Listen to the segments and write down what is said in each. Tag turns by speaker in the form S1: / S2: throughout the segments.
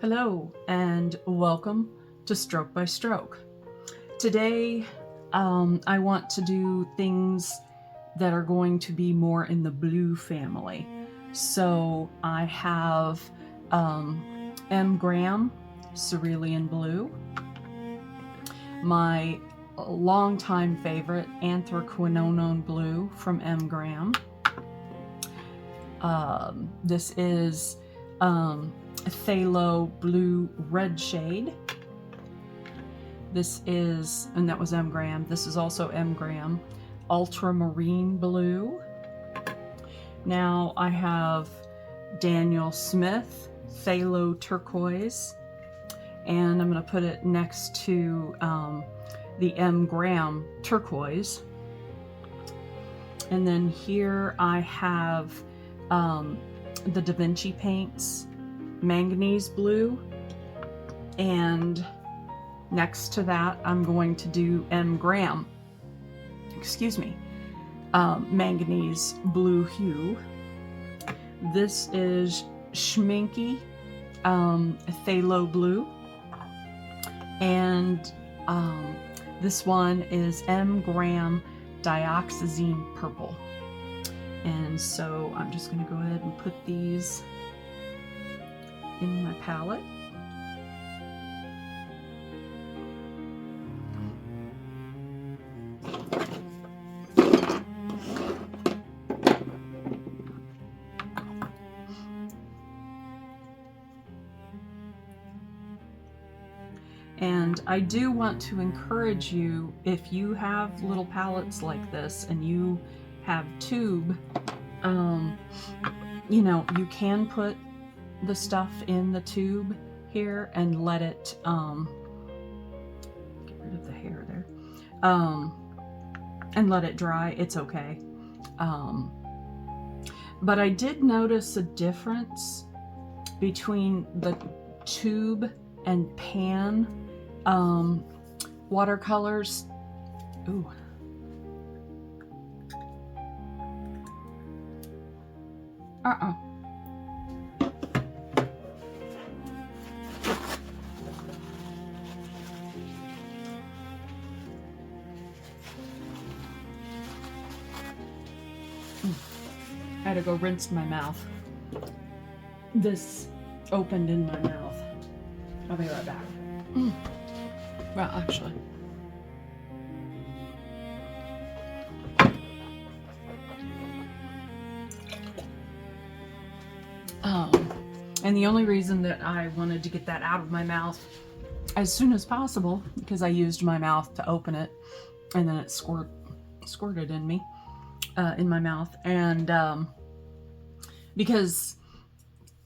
S1: Hello and welcome to Stroke by Stroke. Today I want to do things that are going to be more in the blue family. So I have M. Graham Cerulean Blue, my longtime favorite Anthraquinone Blue from M. Graham. This is Phthalo Blue Red Shade. This is, and that was M. Graham. This is also M. Graham Ultramarine Blue. Now I have Daniel Smith Phthalo Turquoise, and I'm going to put it next to the M. Graham Turquoise. And then here I have the Da Vinci Paints Manganese Blue, and next to that I'm going to do M. Graham, Manganese Blue Hue. This is Schminky Phthalo Blue, and this one is M. Graham Dioxazine Purple. And so I'm just going to go ahead and put these in my palette. And I do want to encourage you, if you have little palettes like this and you have tube, you can put the stuff in the tube here and let it get rid of the hair there, and let it dry. It's okay. But I did notice a difference between the tube and pan watercolors. Ooh. I had to go rinse my mouth. This opened in my mouth. I'll be right back. Well, actually. And the only reason that I wanted to get that out of my mouth as soon as possible, because I used my mouth to open it, and then it squirted in me, in my mouth, and because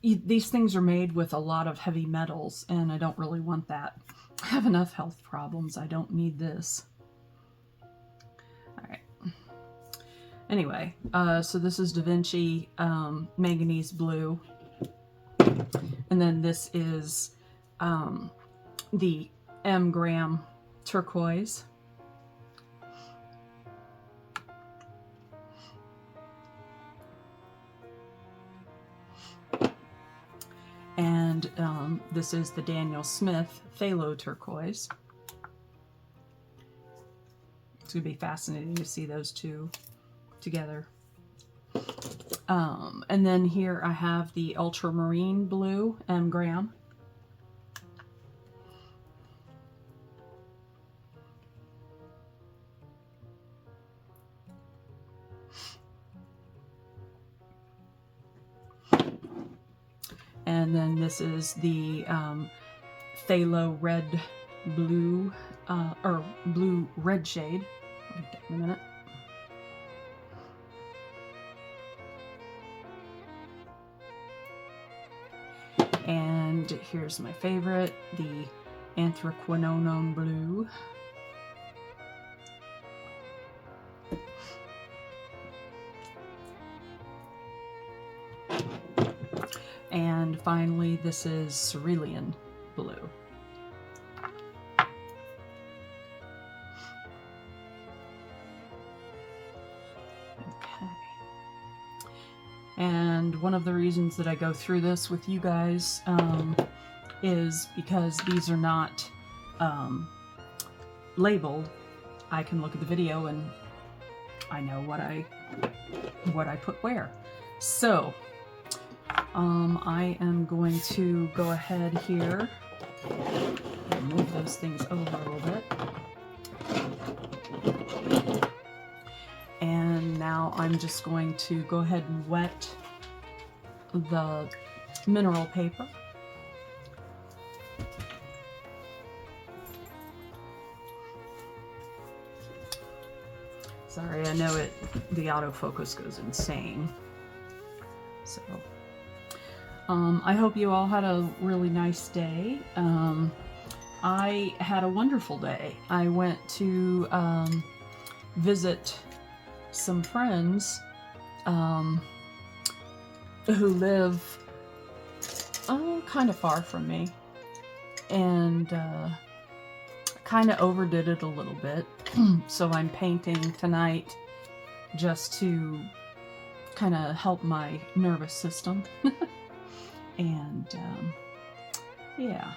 S1: these things are made with a lot of heavy metals, and I don't really want that. I have enough health problems. I don't need this. All right. Anyway, so this is Da Vinci Manganese Blue. And then this is the M. Graham Turquoise. And this is the Daniel Smith Phthalo Turquoise. It's going to be fascinating to see those two together. And then here I have the Ultramarine Blue M. Graham. And then this is the Phthalo Red Blue, or Blue Red Shade. I'll get that in a minute. And here's my favorite, the Anthraquinone Blue. And finally, this is Cerulean Blue. Okay. And one of the reasons that I go through this with you guys is because these are not labeled, I can look at the video and I know what I put where. So I am going to go ahead here and move those things over a little bit. And now I'm just going to go ahead and wet the mineral paper. Sorry, I know the autofocus goes insane. So, I hope you all had a really nice day. I had a wonderful day. I went to visit some friends who live kind of far from me, and kind of overdid it a little bit. So I'm painting tonight just to kind of help my nervous system. And yeah,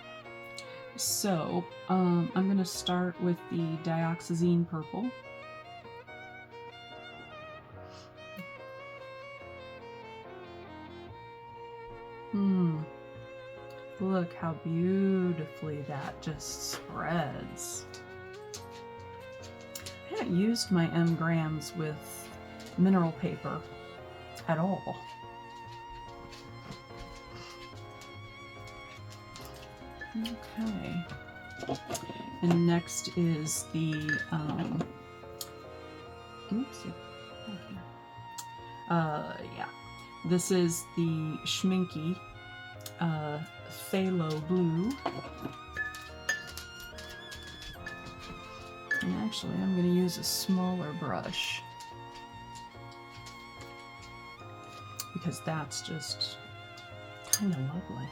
S1: so I'm going to start with the dioxazine purple. Look how beautifully that just spreads. I haven't used my M-grams with mineral paper at all. Okay. And next is the, yeah. This is the Schminky Phthalo Blue. And actually, I'm going to use a smaller brush because that's just kind of lovely.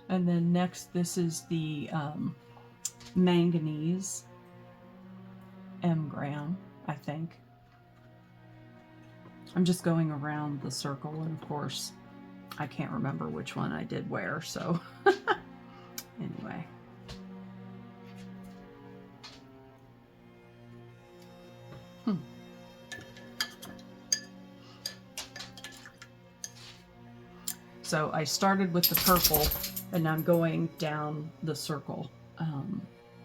S1: And then next, this is the manganese M-gram, I think. I'm just going around the circle, and of course, I can't remember which one I did where, so anyway. So I started with the purple, and I'm going down the circle.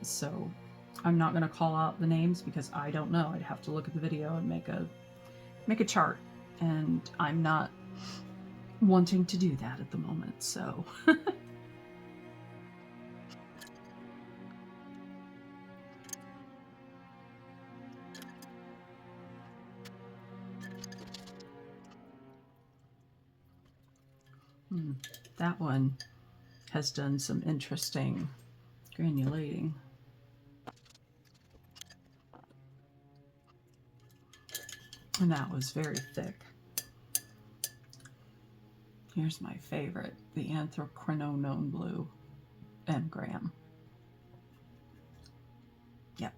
S1: So I'm not going to call out the names because I don't know. I'd have to look at the video and make a chart, and I'm not wanting to do that at the moment. So that one has done some interesting granulating. And that was very thick. Here's my favorite, the anthraquinone blue M-gram. Yep,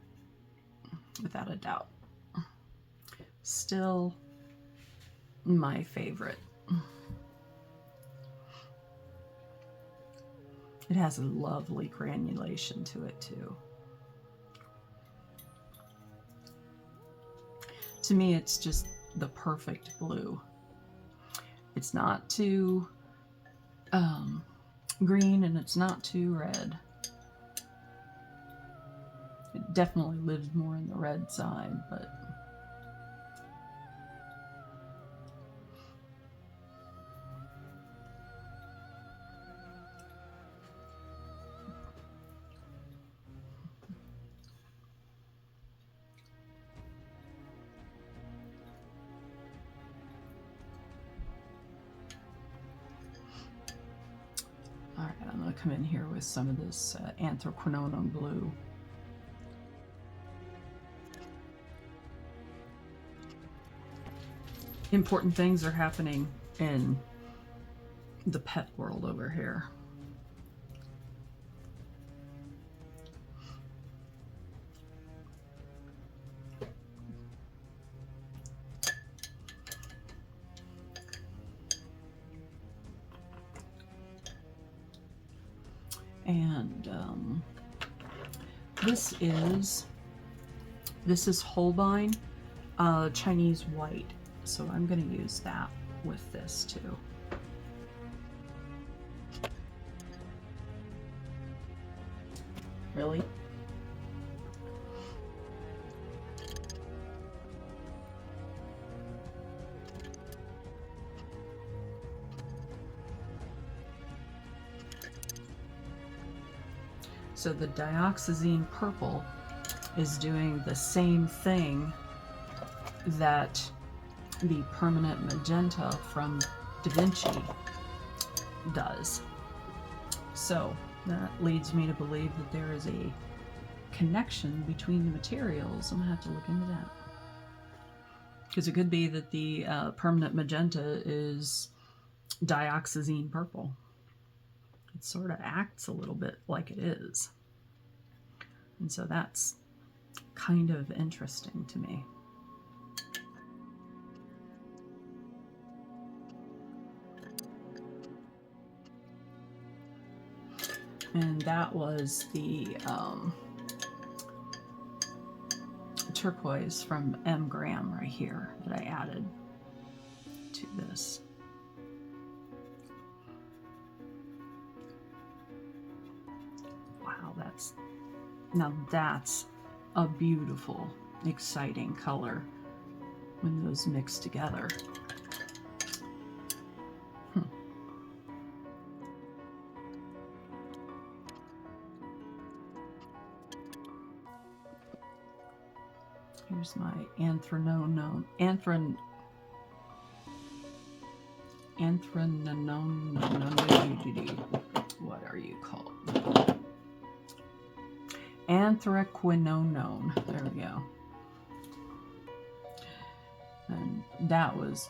S1: without a doubt. Still my favorite. It has a lovely granulation to it too. To me, it's just the perfect blue. It's not too green and it's not too red. It definitely lives more in the red side, but alright, I'm going to come in here with some of this anthraquinone blue. important things are happening in the pet world over here. And this is Holbein Chinese white, so I'm going to use that with this too. Really? So the dioxazine purple is doing the same thing that the permanent magenta from Da Vinci does. So that leads me to believe that there is a connection between the materials. I'm gonna have to look into that. Because it could be that the permanent magenta is dioxazine purple. It sort of acts a little bit like it is. And so that's kind of interesting to me. And that was the turquoise from M. Graham right here that I added to this. Wow, that's a beautiful, exciting color when those mix together. Here's my anthranonone. What are you called? Anthraquinone. There we go. And that was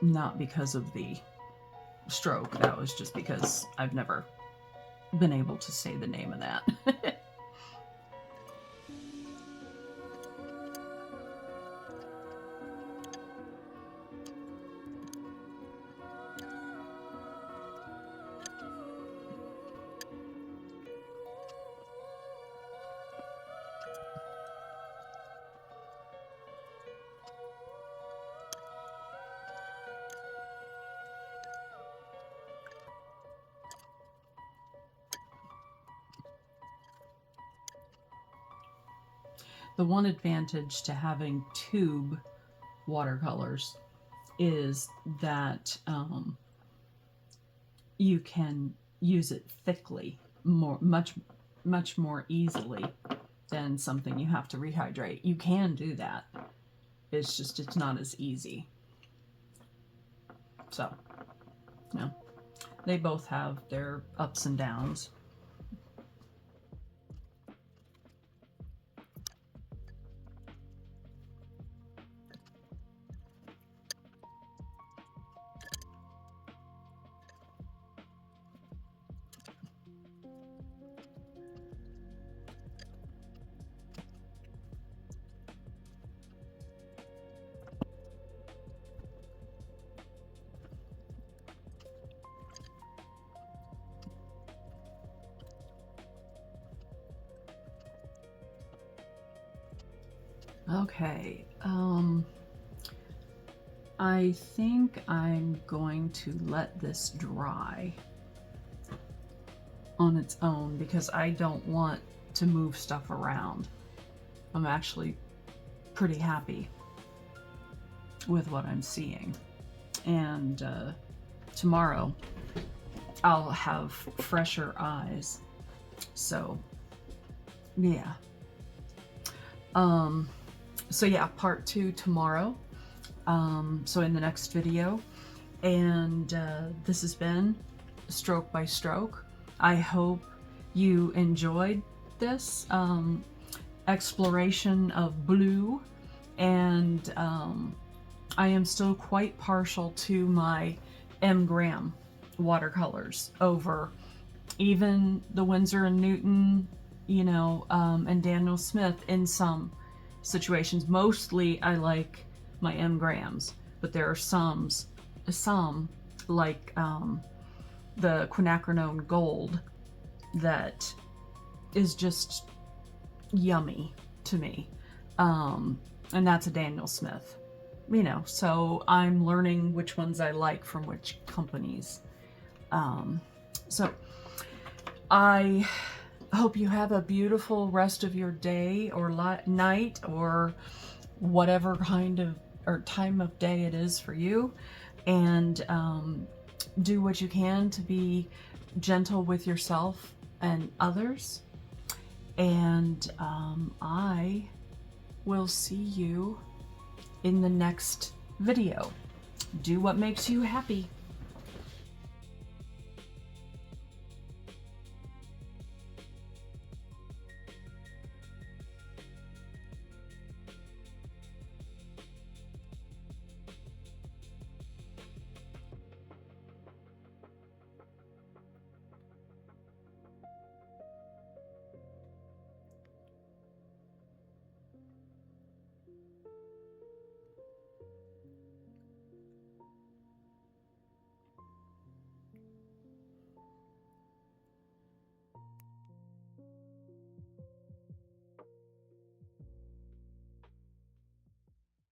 S1: not because of the stroke. That was just because I've never been able to say the name of that. The one advantage to having tube watercolors is that you can use it thickly, much more easily than something you have to rehydrate. You can do that. It's just, it's not as easy. So, you know, they both have their ups and downs. Okay, I think I'm going to let this dry on its own because I don't want to move stuff around. I'm actually pretty happy with what I'm seeing. And tomorrow I'll have fresher eyes. So, yeah. So yeah, part 2 tomorrow. So in the next video. And this has been Stroke by Stroke. I hope you enjoyed this exploration of blue, and I am still quite partial to my M. Graham watercolors over even the Winsor and Newton, you know, and Daniel Smith in some situations. Mostly I like my M. Grahams, but there are some like the quinacridone gold that is just yummy to me. And that's a Daniel Smith, you know, so I'm learning which ones I like from which companies. So I hope you have a beautiful rest of your day or night or whatever kind of or time of day it is for you, and do what you can to be gentle with yourself and others. And I will see you in the next video. Do what makes you happy.